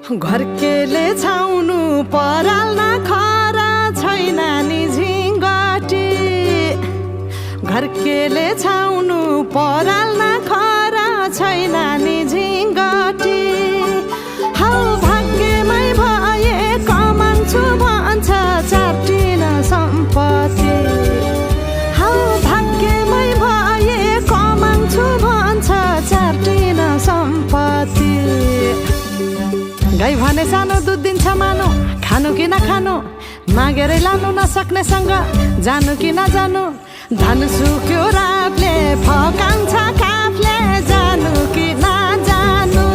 घरकेले छाउनु पराल न खरा छैन नि झिङ्गटी घरकेले छाउनु पराल न खरा छैन नि झिङ्गटी हौ भाग्यमै भए कमान्छु भन्छ चाटिन सम्पत्ति हौ भाग्यमै भए कमान्छु भन्छ चाटिन सम्पत्ति गाई भने सानो दुध दिन्छ मानो खानु कि नखानु मागेरै लानु नसक्नेसँग जानु कि नजानु धन सुक्यो रातले फकाउँछ काफले जानु कि नजानु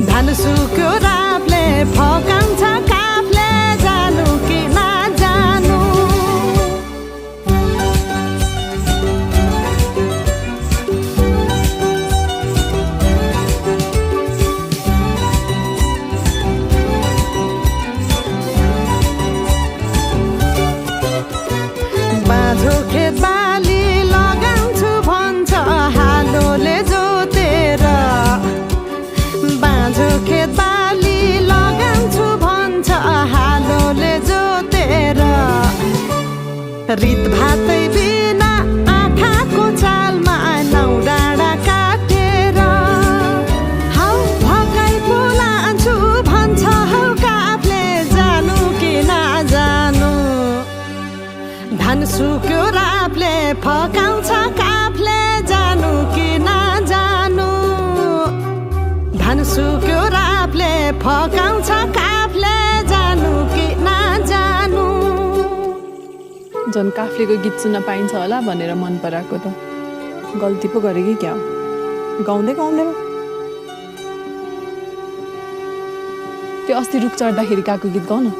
धन सुक्यो रातले फकाउँछ काफले जानु कि नजानु बाँझो खेत बाली लगाउँछु भन्छ हालोले जोतेर बाँझो खेत बाली लगाउँछु भन्छ हालोले जोतेर रित भातै बिना आँखाको चालमा नौ डाँडा काटेर हौ भगाइ बोलान्छु भन्छ हौ काफले जानु कि नजानु धन सुक्यो राफले फकाउँछ काफले जानु कि नजानु धन सुक्यो राफले फकाउँछ काफले जानु कि नजानु झन् काफ्लेको गीत सुन्न पाइन्छ होला भनेर मन पराएको त गल्ती पो गरे कि क्या हो गाउँदै गाउँदैन त्यो अस्ति रुख चढ्दाखेरि गएको गीत गाउन